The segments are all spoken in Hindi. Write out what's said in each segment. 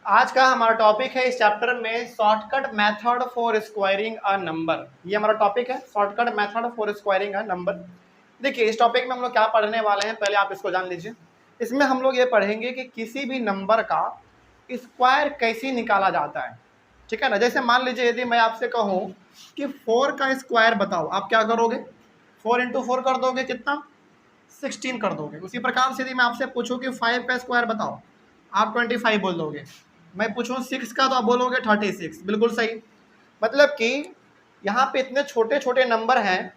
आज का हमारा टॉपिक है इस चैप्टर में shortcut method for squaring a number. ये हमारा टॉपिक है shortcut method for squaring a number. देखिए इस टॉपिक में हम लोग क्या पढ़ने वाले हैं, पहले आप इसको जान लीजिए। इसमें हम लोग ये पढ़ेंगे कि किसी भी नंबर का स्क्वायर कैसे निकाला जाता है, ठीक है ना। जैसे मान लीजिए यदि मैं आपसे कहूँ कि 4 का स्क्वायर बताओ, आप क्या करोगे? 4 इंटू 4 कर दोगे, कितना? 16 कर दोगे। उसी प्रकार से यदि मैं आपसे पूछूं कि 5 का स्क्वायर बताओ, आप 25 बोल दोगे। मैं पूछूं 6 का तो आप बोलोगे 36। बिल्कुल सही। मतलब कि यहाँ पे इतने छोटे छोटे नंबर हैं,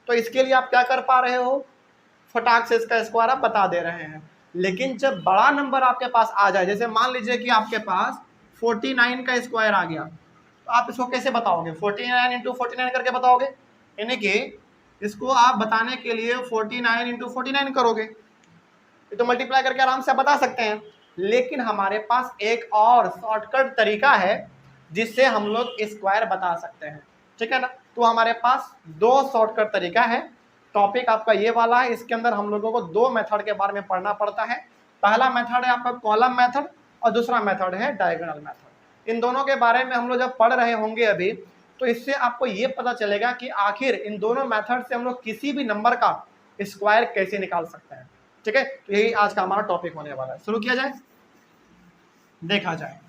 तो इसके लिए आप क्या कर पा रहे हो, फटाक से इसका स्क्वायर आप बता दे रहे हैं। लेकिन जब बड़ा नंबर आपके पास आ जाए, जैसे मान लीजिए कि आपके पास 49 का स्क्वायर आ गया, तो आप इसको कैसे बताओगे? 49 इंटू 49 करके बताओगे, यानी कि इसको आप बताने के लिए 49 इंटू 49 करोगे। ये तो मल्टीप्लाई करके आराम से आप बता सकते हैं। लेकिन हमारे पास एक और शॉर्टकट तरीका है जिससे हम लोग स्क्वायर बता सकते हैं, ठीक है ना। तो हमारे पास दो शॉर्टकट तरीका है। टॉपिक आपका ये वाला है, इसके अंदर हम लोगों को दो मेथड के बारे में पढ़ना पड़ता है। पहला मेथड है आपका कॉलम मेथड और दूसरा मेथड है डायगोनल मेथड। इन दोनों के बारे में हम लोग जब पढ़ रहे होंगे अभी, तो इससे आपको ये पता चलेगा कि आखिर इन दोनों मेथड से हम लोग किसी भी नंबर का स्क्वायर कैसे निकाल सकते हैं, ठीक है। तो यही आज का हमारा टॉपिक होने वाला है। शुरू किया जाए, देखा जाए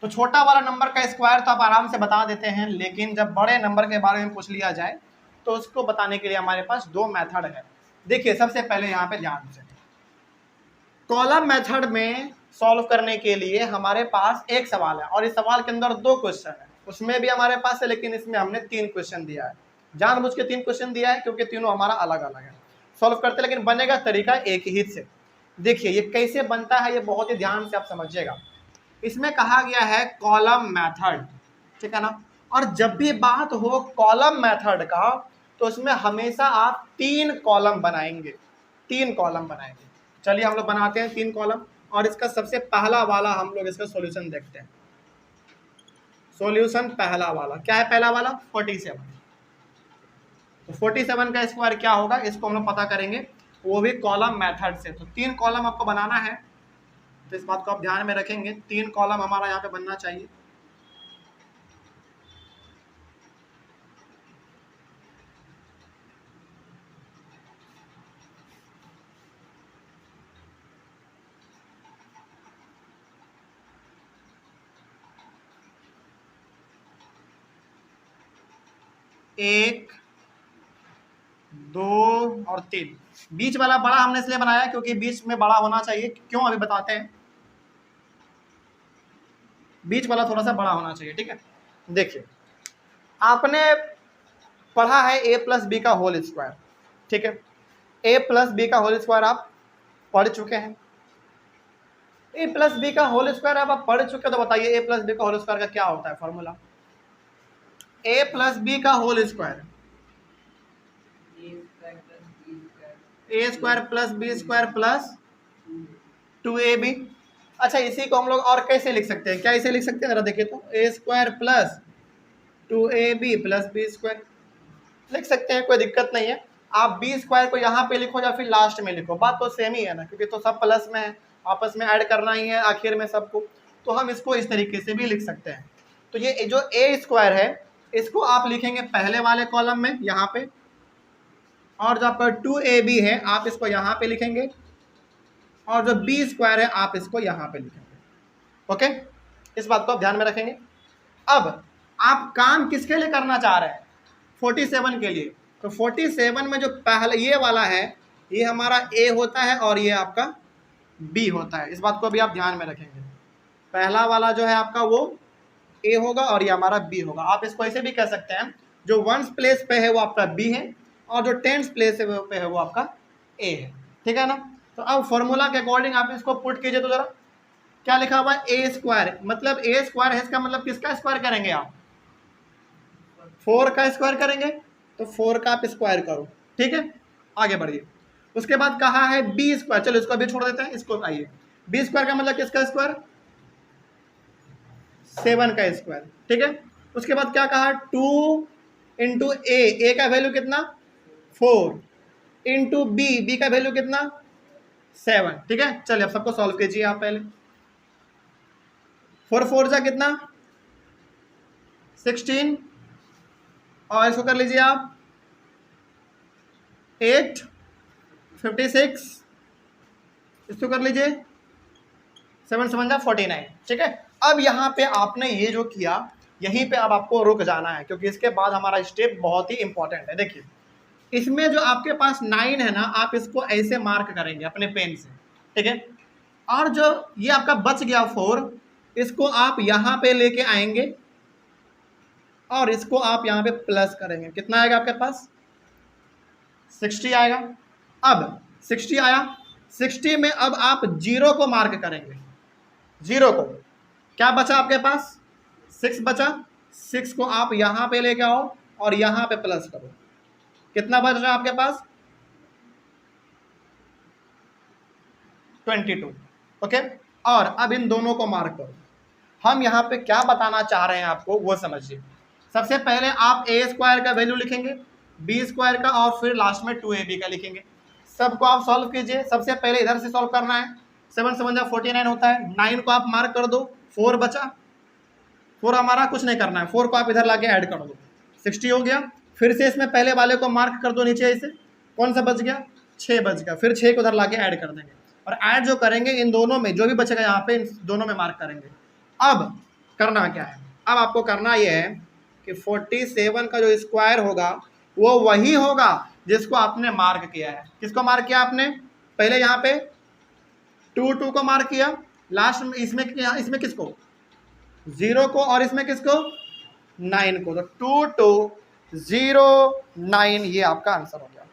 तो छोटा वाला नंबर का स्क्वायर तो आप आराम से बता देते हैं, लेकिन जब बड़े नंबर के बारे में पूछ लिया जाए तो उसको बताने के लिए हमारे पास दो मेथड है। देखिए सबसे पहले यहाँ पे ध्यान से, कॉलम मेथड में सॉल्व करने के लिए हमारे पास एक सवाल है और इस सवाल के अंदर दो क्वेश्चन है। उसमें भी हमारे पास है, लेकिन इसमें हमने 3 क्वेश्चन दिया है। जानबूझ के 3 क्वेश्चन दिया है क्योंकि तीनों हमारा अलग अलग है। सॉल्व करते लेकिन बनेगा तरीका एक ही से। देखिए ये कैसे बनता है, ये बहुत ही ध्यान से आप समझिएगा। इसमें कहा गया है कॉलम मेथड, ठीक है ना। और जब भी बात हो कॉलम मेथड का, तो उसमें हमेशा आप 3 कॉलम बनाएंगे, 3 कॉलम बनाएंगे। चलिए हम लोग बनाते हैं 3 कॉलम, और इसका सबसे पहला वाला हम लोग इसका सॉल्यूशन देखते हैं। सॉल्यूशन पहला वाला क्या है? पहला वाला 47। तो 47 का स्क्वायर क्या होगा, इसको हम लोग पता करेंगे, वो भी कॉलम मेथड से। तो 3 कॉलम आपको बनाना है, तो इस बात को आप ध्यान में रखेंगे। 3 कॉलम हमारा यहाँ पे बनना चाहिए। एक, दो और 3। बीच वाला बड़ा हमने इसलिए बनाया क्योंकि बीच में बड़ा होना चाहिए। क्यों, अभी बताते हैं। बीच वाला थोड़ा सा बड़ा होना चाहिए, ठीक है। देखिए आपने पढ़ा है a प्लस बी का होल स्क्वायर, ठीक है। a प्लस बी का होल स्क्वायर आप पढ़ चुके हैं। a प्लस बी का होल स्क्वायर आप पढ़ चुके हैं, तो बताइए a प्लस बी का होल स्क्वायर का क्या होता है फॉर्मूला? a प्लस बी का whole square, A square plus B square plus 2ab। अच्छा इसी को हम लोग और कैसे लिख सकते हैं? क्या इसे लिख सकते हैं? जरा देखिए तो, A square plus 2ab plus B square लिख सकते हैं, कोई दिक्कत नहीं है। आप बी स्क्वायर को यहाँ पे लिखो या फिर लास्ट में लिखो, बात तो सेम ही है ना, क्योंकि तो सब प्लस में है, आपस में ऐड करना ही है आखिर में सबको। तो हम इसको इस तरीके से भी लिख सकते हैं। तो ये जो ए स्क्वायर है, इसको आप लिखेंगे पहले वाले कॉलम में यहाँ पे, और जो आपका 2ab है आप इसको यहाँ पे लिखेंगे, और जो बी स्क्वायर है आप इसको यहाँ पे लिखेंगे। ओके, इस बात को आप ध्यान में रखेंगे। अब आप काम किसके लिए करना चाह रहे हैं? 47 के लिए। तो 47 में जो पहला ये वाला है, ये हमारा ए होता है और ये आपका बी होता है। इस बात को भी आप ध्यान में रखेंगे। पहला वाला जो है आपका वो ए होगा और ये हमारा बी होगा। आप इसको ऐसे भी कह सकते हैं, जो 1st प्लेस पे है वो आपका बी है और जो 10th प्लेस पे है वो आपका ए है, ठीक है ना। तो अब फॉर्मूला के अकॉर्डिंग आप इसको पुट कीजिए। तो जरा क्या लिखा हुआ है? ए स्क्वायर, मतलब ए स्क्वायर है, इसका मतलब किसका स्क्वायर करेंगे आप? 4 का स्क्वायर करेंगे। तो 4 का आप स्क्वायर करो, ठीक है। आगे बढ़िए। उसके बाद कहा है बी स्क्वायर, चलो इसको अभी छोड़ देते हैं, इसको आइए। बी स्क्वायर का मतलब किसका स्क्वायर? 7 का स्क्वायर, ठीक है। उसके बाद क्या कहा? 2 इंटू ए का वैल्यू कितना? 4 इंटू बी का वैल्यू कितना? 7, ठीक है। चलिए अब सबको सॉल्व कीजिए आप पहले। 4 4 जा कितना 16, और इसको कर लीजिए आप 8 56, इसको कर लीजिए 7 7 जा 49। ठीक है, अब यहाँ पे आपने ये जो किया यहीं पे अब आपको रुक जाना है, क्योंकि इसके बाद हमारा स्टेप बहुत ही इंपॉर्टेंट है। देखिए इसमें जो आपके पास 9 है ना, आप इसको ऐसे मार्क करेंगे अपने पेन से। ठीक है, और जो ये आपका बच गया 4, इसको आप यहाँ पे लेके आएंगे और इसको आप यहाँ पे प्लस करेंगे। कितना आएगा आपके पास 60 आएगा। अब 60 आया, 60 में अब आप 0 को मार्क करेंगे। 0 को क्या बचा आपके पास 6 बचा, 6 को आप यहाँ पे लेके आओ और यहाँ पे प्लस करो। कितना बच रहा है आपके पास 22। ओके, और अब इन दोनों को मार्क करो। हम यहाँ पे क्या बताना चाह रहे हैं आपको वो समझिए। सबसे पहले आप ए स्क्वायर का वैल्यू लिखेंगे, बी स्क्वायर का, और फिर लास्ट में 2ab का लिखेंगे। सबको आप सॉल्व कीजिए। सबसे पहले इधर से सॉल्व करना है। 7 7 जा 49 होता है। 9 को आप मार्क कर दो, 4 बचा, 4 हमारा कुछ नहीं करना है, 4 को आप इधर लाके ऐड कर दो, 60 हो गया। फिर से इसमें पहले वाले को मार्क कर दो नीचे, इसे कौन सा बच गया 6 बच गया। फिर 6 को उधर लाके ऐड कर देंगे, और ऐड जो करेंगे इन दोनों में जो भी बचेगा यहाँ पे इन दोनों में मार्क करेंगे। अब करना क्या है, अब आपको करना ये है कि 47 का जो स्क्वायर होगा वो वही होगा जिसको आपने मार्क किया है। किसको मार्क किया आपने, पहले यहाँ पे 2 को मार्क किया, लास्ट में इसमें किसको 0 को, और इसमें किसको 9 को। तो 2 2 0 9 ये आपका आंसर हो गया।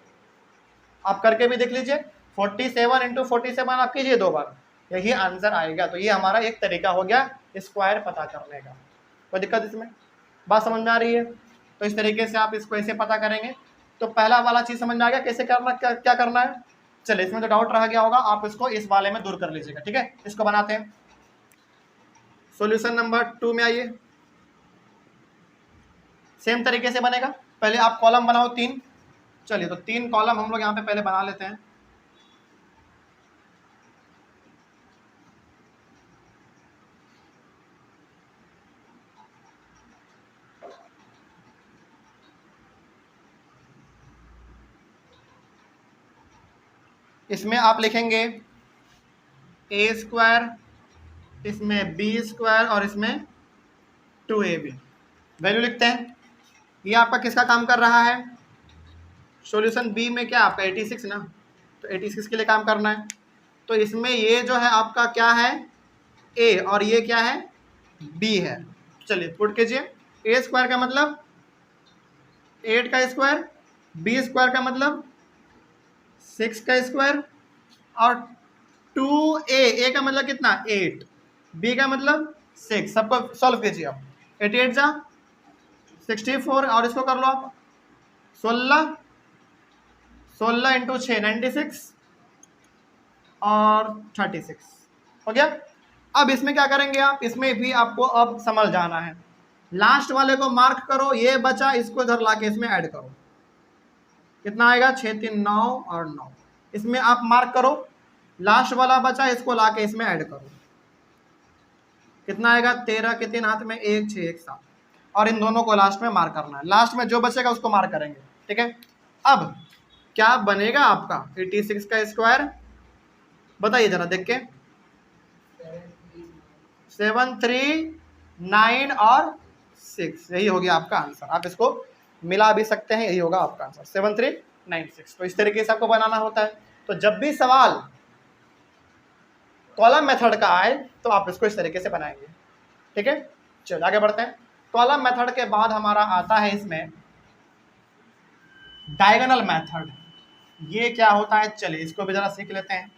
आप करके भी देख लीजिए, 47 इंटू 47 आप कीजिए 2 बार, यही आंसर आएगा। तो ये हमारा एक तरीका हो गया स्क्वायर पता करने का। कोई दिक्कत इसमें, बात समझ में आ रही है? तो इस तरीके से आप इसको ऐसे पता करेंगे। तो पहला वाला चीज़ समझ में आ गया कैसे करना, क्या करना है। चलिए, इसमें जो डाउट रह गया होगा आप इसको इस वाले में दूर कर लीजिएगा। ठीक है, इसको बनाते हैं। सॉल्यूशन नंबर 2 में आइए। सेम तरीके से बनेगा। पहले आप कॉलम बनाओ 3। चलिए, तो 3 कॉलम हम लोग यहाँ पे पहले बना लेते हैं। इसमें आप लिखेंगे ए स्क्वायर, इसमें बी स्क्वायर, और इसमें 2ab। वैल्यू लिखते हैं। ये आपका किसका काम कर रहा है, सॉल्यूशन बी में क्या आपका 86 ना, तो 86 के लिए काम करना है। तो इसमें ये जो है आपका क्या है ए, और ये क्या है बी है। चलिए पुट कीजिए। ए स्क्वायर का मतलब 8 का स्क्वायर, बी स्क्वायर का मतलब 6 का स्क्वायर, और 2a का मतलब कितना 8, b का मतलब 6। सबको सॉल्व कीजिए आप। 8 8 जा 64, और इसको कर लो आप 16, 16 इंटू 6 96, और 36 हो गया। अब इसमें क्या करेंगे आप, इसमें भी आपको अब समझ जाना है। लास्ट वाले को मार्क करो, ये बचा, इसको इधर लाके इसमें ऐड करो। कितना आएगा 6 3 9 और 9। इसमें आप मार्क करो, लास्ट वाला बचा, इसको लाके इसमें ऐड करो। कितना आएगा 13 के 3 हाथ में 1 6 1 7, और इन दोनों को लास्ट में मार्क करना है। लास्ट में जो बचेगा उसको मार्क करेंगे। ठीक है, अब क्या बनेगा आपका 86 का स्क्वायर, बताइए जरा देख के। 7 3 9 और 6, यही हो गया आपका आंसर। आप इसको मिला भी सकते हैं, यही होगा आपका आंसर 7 3 9 6। तो इस तरीके से आपको बनाना होता है। तो जब भी सवाल कॉलम मेथड का आए तो आप इसको इस तरीके से बनाएंगे। ठीक है, चलो आगे बढ़ते हैं। कॉलम मेथड के बाद हमारा आता है इसमें डायगोनल मेथड। ये क्या होता है, चलिए इसको भी जरा सीख लेते हैं।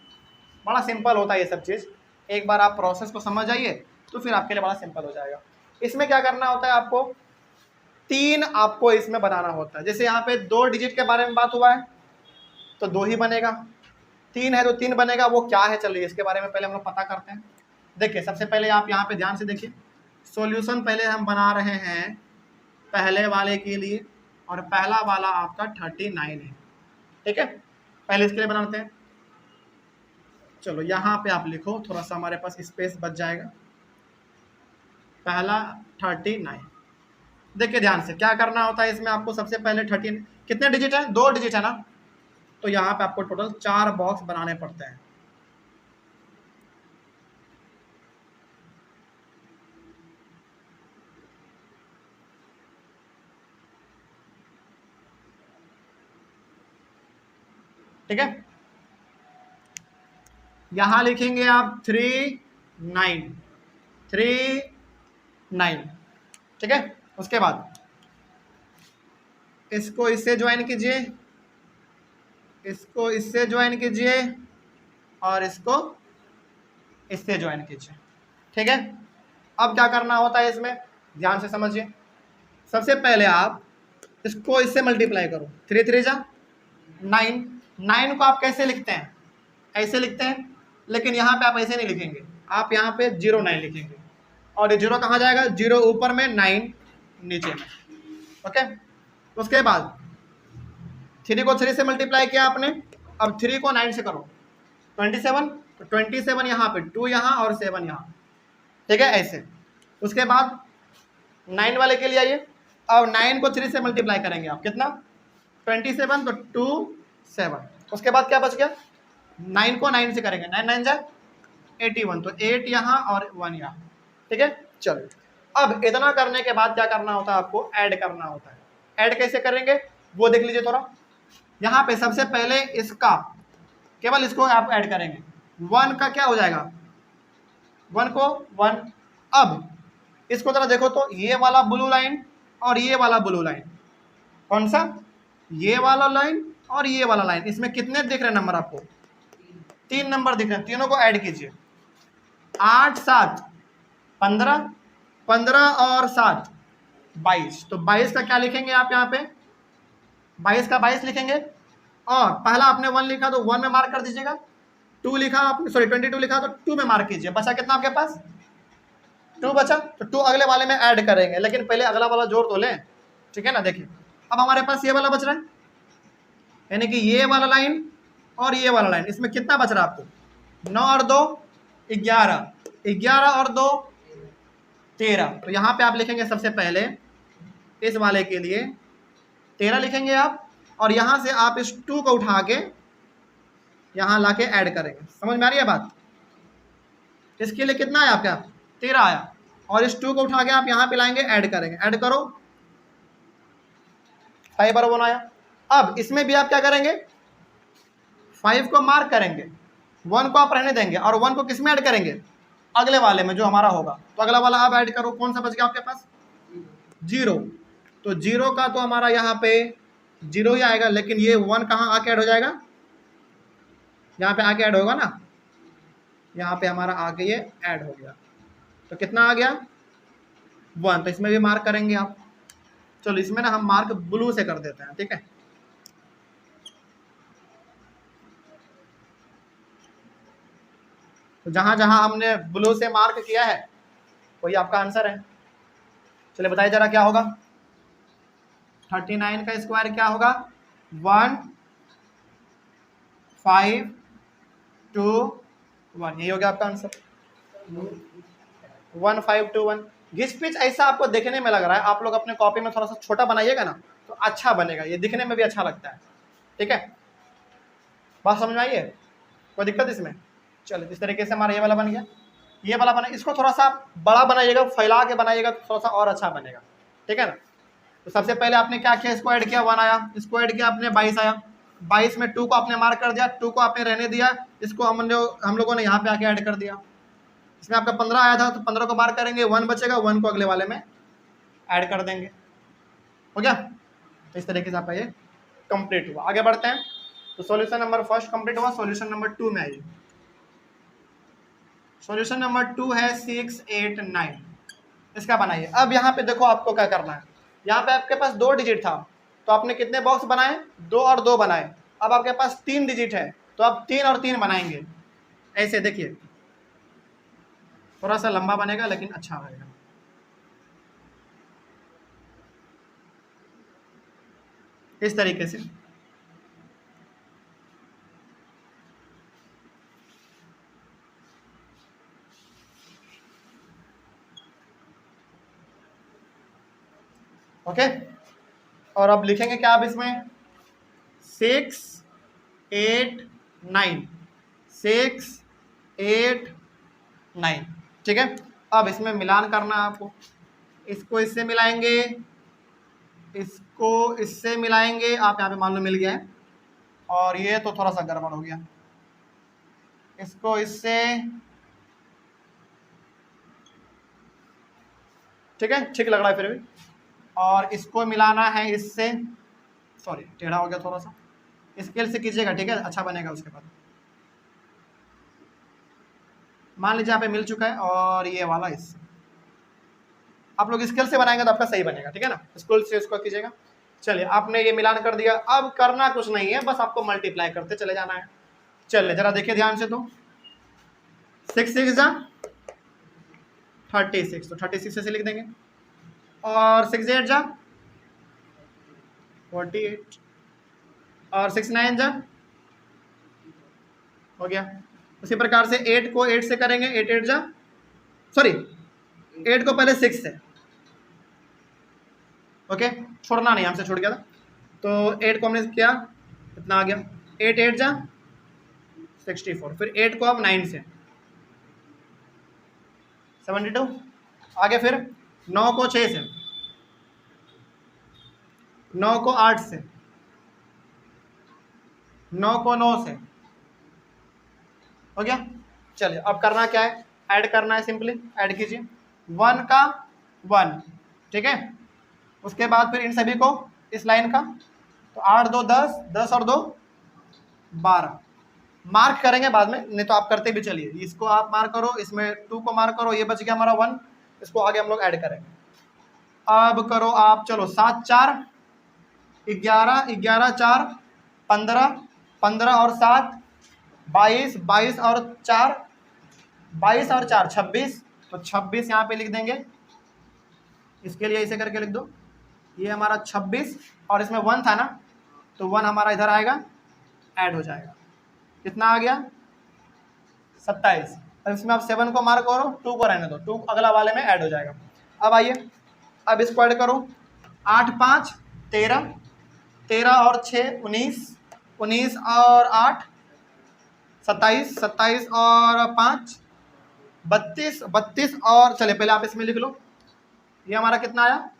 बड़ा सिंपल होता है ये सब चीज़। एक बार आप प्रोसेस को समझ जाइए तो फिर आपके लिए बड़ा सिंपल हो जाएगा। इसमें क्या करना होता है, आपको 3 आपको इसमें बनाना होता है। जैसे यहाँ पे 2 डिजिट के बारे में बात हुआ है तो 2 ही बनेगा, 3 है तो 3 बनेगा। वो क्या है, चलिए इसके बारे में पहले हम लोग पता करते हैं। देखिए सबसे पहले आप यहाँ पे ध्यान से देखिए, सॉल्यूशन पहले हम बना रहे हैं पहले वाले के लिए, और पहला वाला आपका 39 है। ठीक है, पहले इसके लिए बनाते हैं। चलो यहाँ पे आप लिखो, थोड़ा सा हमारे पास स्पेस बच जाएगा। पहला 39। देखिए ध्यान से क्या करना होता है इसमें आपको। सबसे पहले 13 कितने डिजिट है, 2 डिजिट है ना, तो यहाँ पे आपको टोटल 4 बॉक्स बनाने पड़ते हैं। ठीक है, यहां लिखेंगे आप 3 9 3 9। ठीक है, उसके बाद इसको इससे ज्वाइन कीजिए, इसको इससे ज्वाइन कीजिए और इसको इससे ज्वाइन कीजिए। ठीक है, अब क्या करना होता है इसमें, ध्यान से समझिए। सबसे पहले आप इसको इससे मल्टीप्लाई करो, 3 3 जा 9। 9 को आप कैसे लिखते हैं, ऐसे लिखते हैं, लेकिन यहाँ पे आप ऐसे नहीं लिखेंगे, आप यहाँ पे 0 9 लिखेंगे। और ये 0 कहाँ जाएगा, 0 ऊपर में 9 नीचे में। ओके, उसके बाद 3 को 3 से मल्टीप्लाई किया आपने, अब 3 को 9 से करो 27, तो 27 यहाँ पे, 2 यहाँ और 7 यहाँ। ठीक है, ऐसे। उसके बाद 9 वाले के लिए आइए, अब 9 को 3 से मल्टीप्लाई करेंगे आप, कितना 27, तो 2 7। उसके बाद क्या बच गया, 9 को 9 से करेंगे, 9 9 जा 81, तो 8 यहाँ और 1 यहाँ। ठीक है, चलो अब इतना करने के बाद क्या करना होता है, आपको ऐड करना होता है। ऐड कैसे करेंगे वो देख लीजिए थोड़ा। यहाँ पे सबसे पहले इसका, केवल इसको आप ऐड करेंगे, 1 का क्या हो जाएगा, 1 को 1। अब इसको जरा देखो तो, ये वाला ब्लू लाइन और ये वाला ब्लू लाइन, कौन सा, ये वाला लाइन और ये वाला लाइन, इसमें कितने दिख रहे हैं नंबर आपको, 3 नंबर दिख रहे हैं। तीनों को ऐड कीजिए, 8 7 15, 15 और 7 22। तो 22 का क्या लिखेंगे आप यहाँ पे, 22 का 22 लिखेंगे। और पहला आपने 1 लिखा तो 1 में मार्क कर दीजिएगा, 2 लिखा आपने, सॉरी 22 लिखा तो 2 में मार्क कीजिए। बचा कितना आपके पास, 2 बचा, तो 2 अगले वाले में ऐड करेंगे, लेकिन पहले अगला वाला जोड़ तो लें। ठीक है ना, देखिए अब हमारे पास ये वाला बच रहा है, यानी कि ये वाला लाइन और ये वाला लाइन, इसमें कितना बच रहा है आपको, 9 और 2 11, 11 और 2 13। तो यहाँ पे आप लिखेंगे सबसे पहले इस वाले के लिए 13 लिखेंगे आप, और यहाँ से आप इस 2 को उठा के यहाँ ला के ऐड करेंगे। समझ में आ रही है बात, इसके लिए कितना आया आपका, 13 आया, और इस 2 को उठा के आप यहाँ पे लाएंगे, ऐड करेंगे, ऐड करो 5 और 1 आया। अब इसमें भी आप क्या करेंगे, 5 को मार्क करेंगे, 1 को आप रहने देंगे, और 1 को किस में ऐड करेंगे, अगले वाले में जो हमारा होगा। तो अगला वाला आप ऐड करो, कौन सा बच गया आपके पास, 0। तो 0 का तो हमारा यहाँ पे 0 ही आएगा, लेकिन ये 1 कहाँ आके ऐड हो जाएगा, यहाँ पे आके ऐड होगा ना, यहाँ पे हमारा आके ये ऐड हो गया। तो कितना आ गया, 1। तो इसमें भी मार्क करेंगे आप। चलो इसमें ना हम मार्क ब्लू से कर देते हैं। ठीक है, तो जहां जहां हमने ब्लू से मार्क किया है वही आपका आंसर है। चलिए बताइए जरा क्या होगा, 39 का स्क्वायर क्या होगा, 1 5 2 1, यही हो गया आपका आंसर, 1 5 2 1। घिस पिच ऐसा आपको देखने में लग रहा है, आप लोग अपने कॉपी में थोड़ा सा छोटा बनाइएगा ना तो अच्छा बनेगा, ये दिखने में भी अच्छा लगता है। ठीक है, बात समझ में आई है, कोई दिक्कत इसमें। चलो इस तरीके से हमारा ये वाला बन गया, ये वाला बना, इसको थोड़ा सा बड़ा बनाइएगा, फैला के बनाइएगा तो थोड़ा सा और अच्छा बनेगा। ठीक है ना, तो सबसे पहले आपने क्या किया, इसको ऐड किया 1 आया, इसको ऐड किया आपने 22 आया, 22 में 2 को आपने मार्क कर दिया, 2 को आपने रहने दिया, इसको हम लोगों ने यहाँ पे आके ऐड कर दिया। इसमें आपका 15 आया था तो 15 को मार्क करेंगे, 1 बचेगा, 1 को अगले वाले में ऐड कर देंगे। हो गया, तो इस तरीके से आपका ये कंप्लीट हुआ। आगे बढ़ते हैं, तो सॉल्यूशन नंबर फर्स्ट कंप्लीट हुआ। सॉल्यूशन नंबर 2 में आइए। सॉल्यूशन नंबर 2 है 6 8 9, इसका बनाइए। अब यहाँ पे देखो आपको क्या करना है, यहाँ पे आपके पास 2 डिजिट था तो आपने कितने बॉक्स बनाए, 2 और 2 बनाए। अब आपके पास 3 डिजिट है तो आप 3 और 3 बनाएंगे। ऐसे देखिए, थोड़ा सा लंबा बनेगा लेकिन अच्छा बनेगा। इस तरीके से ओके। और अब लिखेंगे क्या अब इसमें 6 8 9, 6 8 9, ठीक है। अब इसमें मिलान करना है आपको, इसको इससे मिलाएंगे, इसको इससे मिलाएंगे, आप यहाँ पे मान लो मिल गया है, और ये तो थोड़ा सा गड़बड़ हो गया, इसको इससे, ठीक है, ठीक लग रहा है फिर भी, और इसको मिलाना है इससे, सॉरी टेढ़ा हो गया थोड़ा सा, स्केल से कीजिएगा, ठीक है, अच्छा बनेगा। उसके बाद मान लीजिए यहाँ पे मिल चुका है, और ये वाला इससे, आप लोग स्केल से बनाएंगे तो आपका सही बनेगा, ठीक है ना, स्केल से इसको कीजिएगा। चलिए आपने ये मिलान कर दिया, अब करना कुछ नहीं है, बस आपको मल्टीप्लाई करते चले जाना है। चलिए जरा देखिए ध्यान से, तो 6 6 जा 36, तो 36 से लिख देंगे, और 6 8 जा 48, और 6 9 जा हो गया। उसी प्रकार से 8 को 8 से करेंगे, 8 8 जा, सॉरी 8 को पहले 6 से, ओके, छोड़ना नहीं, हमसे छूट गया था, तो 8 को हमने किया, इतना आ गया, 8 8 जा 64, फिर 8 को अब 9 से 72, आगे फिर 9 को 6 से, 9 को 8 से, 9 को 9 से, हो गया। चलिए अब करना क्या है, ऐड करना है, सिंपली ऐड कीजिए, 1 का 1, ठीक है, उसके बाद फिर इन सभी को इस लाइन का, तो 8 2 10, 10 और 2 12, मार्क करेंगे बाद में, नहीं तो आप करते भी चलिए, इसको आप मार्क करो, इसमें 2 को मार्क करो, ये बच गया हमारा 1, इसको आगे हम लोग ऐड करेंगे। अब करो आप, चलो 7 4 11, 11 4 15, 15 और 7 22, 22 और 4 22 और 4 26, तो 26 यहाँ पे लिख देंगे, इसके लिए ऐसे करके लिख दो, ये हमारा 26, और इसमें 1 था ना, तो 1 हमारा इधर आएगा, ऐड हो जाएगा, कितना आ गया 27, और इसमें आप 7 को मार्क करो, 2 को रहने दो, 2 अगला वाले में ऐड हो जाएगा। अब आइए, अब इसको ऐड करो, 8 5 13, 13 और 6 19, 19 और 8 27, 27 और 5 32, 32 और, चले पहले आप इसमें लिख लो, ये हमारा कितना आया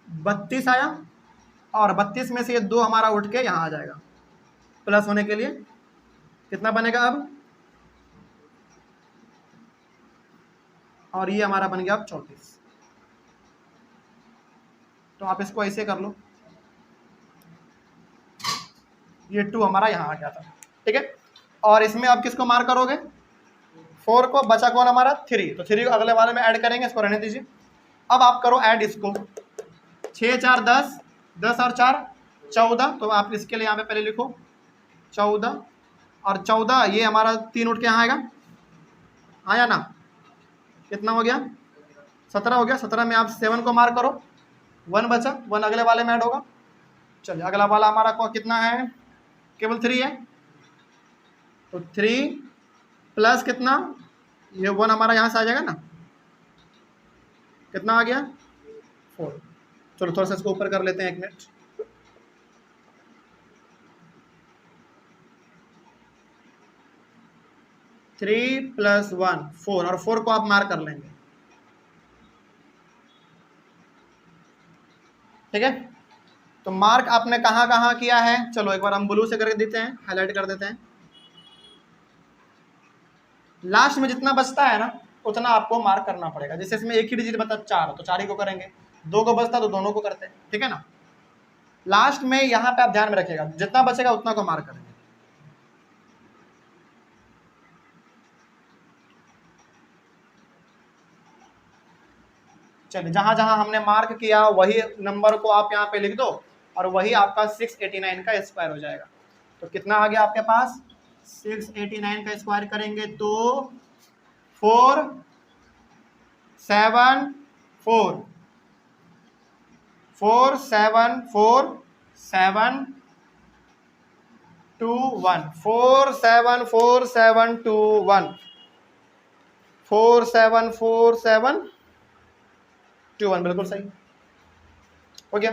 32 आया, और 32 में से ये 2 हमारा उठ के यहाँ आ जाएगा, प्लस होने के लिए कितना बनेगा अब, और ये हमारा बन गया अब 34, तो आप इसको ऐसे कर लो, ये 2 हमारा यहाँ आ गया था, ठीक है। और इसमें आप किसको मार्क करोगे, 4 को, बचा कौन हमारा 3, तो 3 को अगले वाले में ऐड करेंगे, इसको रहने दीजिए। अब आप करो ऐड इसको, 6 4 10, 10 और 4 14, तो आप इसके लिए यहाँ पे पहले लिखो 14, और 14 ये हमारा 3 उठ के यहाँ आएगा, आया ना, कितना हो गया 17 हो गया, 17 में आप 7 को मार्क करो, 1 बचा, 1 अगले वाले में ऐड होगा। चलिए अगला वाला हमारा को कितना है, केवल 3 है, तो 3 प्लस कितना, ये 1 हमारा यहाँ से आ जाएगा ना, कितना आ गया 4, चलो थोड़ा सा इसको ऊपर कर लेते हैं, 1 मिनट, थ्री प्लस 1 4, और 4 को आप मार्क कर लेंगे, ठीक है। तो मार्क आपने कहाँ कहाँ किया है, चलो एक बार हम ब्लू से कर देते हैं, हाईलाइट कर देते हैं, लास्ट में जितना बचता है ना उतना आपको मार्क करना पड़ेगा, जैसे इसमें एक ही डिजिट बचा 4, तो 4 ही को करेंगे, 2 को बचता तो दोनों को करते हैं, ठीक है ना। लास्ट में यहाँ पे आप ध्यान में रखिएगा, जितना बचेगा उतना को मार्क करेंगे। चलिए जहां जहां हमने मार्क किया वही नंबर को आप यहाँ पे लिख दो, और वही आपका 689 का स्क्वायर हो जाएगा। तो कितना आ गया आपके पास, 689 का स्क्वायर करेंगे तो 4 7 4 4 7 4 7 2 1 4 7 4 7 2 1 4 7 4 7 2 1, बिल्कुल सही। हो गया।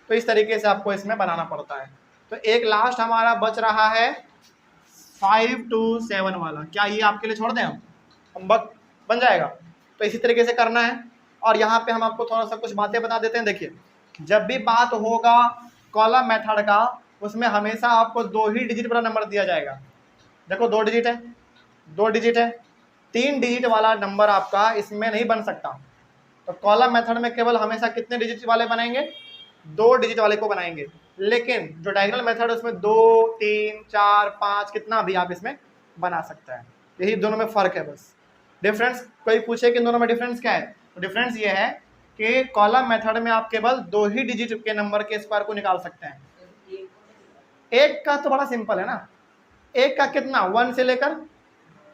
तो इस तरीके से आपको इसमें बनाना पड़ता है। तो एक लास्ट हमारा बच रहा है 5 to 7 वाला, क्या ये आपके लिए छोड़ दें हम बन जाएगा। तो इसी तरीके से करना है। और यहाँ पे हम आपको थोड़ा सा कुछ बातें बता देते हैं। देखिए, जब भी बात होगा कॉलम मेथड का, उसमें हमेशा आपको 2 ही डिजिट वाला नंबर दिया जाएगा। देखो 2 डिजिट है, 2 डिजिट है, 3 डिजिट वाला नंबर आपका इसमें नहीं बन सकता। तो कॉलम मेथड में केवल हमेशा कितने डिजिट वाले बनाएंगे, 2 डिजिट वाले को बनाएंगे। लेकिन जो डायगोनल मेथड है उसमें 2, 3, 4, 5 कितना भी आप इसमें बना सकते हैं। यही दोनों में फर्क है बस। डिफरेंस कोई पूछे कि दोनों में डिफरेंस क्या है, तो डिफरेंस ये है कि कॉलम मेथड में आप केवल 2 ही डिजिट के नंबर के स्क्वायर को निकाल सकते हैं। एक का तो बड़ा सिंपल है ना, एक का कितना 1 से लेकर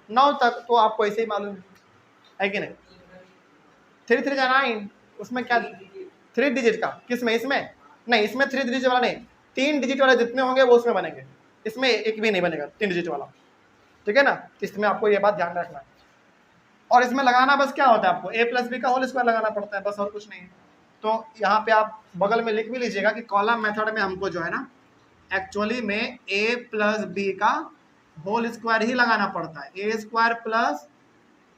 9 तक, तो आपको ऐसे ही मालूम है कि नहीं। 3 3 9, उसमें क्या 3 डिजिट का, किसमें, इसमें नहीं, इसमें 3 डिजिट वाला नहीं, 3 डिजिट वाले जितने होंगे वो उसमें बनेंगे, इसमें एक भी नहीं बनेगा 3 डिजिट वाला, ठीक है ना। इसमें आपको ये बात ध्यान रखना है। और इसमें लगाना बस क्या होता है, आपको a प्लस बी का होल स्क्वायर लगाना पड़ता है, बस और कुछ नहीं है। तो यहाँ पे आप बगल में लिख भी लीजिएगा कि कॉलम मेथड में हमको जो है ना एक्चुअली में a प्लस बी का होल स्क्वायर ही लगाना पड़ता है, a square plus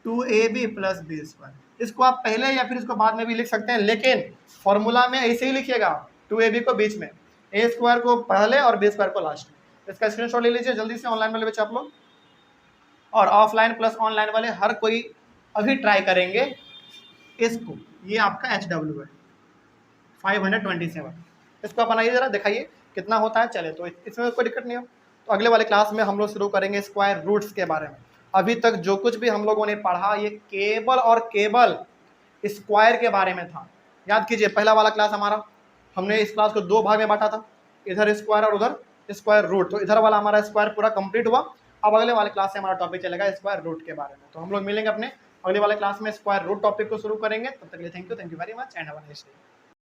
2ab plus B square. इसको आप पहले या फिर इसको बाद में भी लिख सकते हैं, लेकिन फॉर्मूला में ऐसे ही लिखिएगा, 2ab को बीच में, a स्क्वायर को पहले और b स्क्वायर को लास्ट में। इसका स्क्रीनशॉट ले लीजिए जल्दी से, ऑनलाइन वाले बच्चे आप लोग और ऑफलाइन प्लस ऑनलाइन वाले हर कोई अभी ट्राई करेंगे इसको। ये आपका HW है 527, इसको आप बनाइए जरा, दिखाइए कितना होता है। चले, तो इसमें कोई दिक्कत नहीं हो। तो अगले वाले क्लास में हम लोग शुरू करेंगे स्क्वायर रूट्स के बारे में। अभी तक जो कुछ भी हम लोगों ने पढ़ा ये केवल और केवल स्क्वायर के बारे में था। याद कीजिए, पहला वाला क्लास हमारा, हमने इस क्लास को 2 भाग में बांटा था, इधर स्क्वायर और उधर स्क्वायर रूट। तो इधर वाला हमारा स्क्वायर पूरा कंप्लीट हुआ। अब अगले वाले क्लास से हमारा टॉपिक चलेगा स्क्वायर रूट के बारे में। तो हम लोग मिलेंगे अपने अगले वाले क्लास में, स्क्वायर रूट टॉपिक को शुरू करेंगे। तब तक के लिए thank you very much and have a nice day.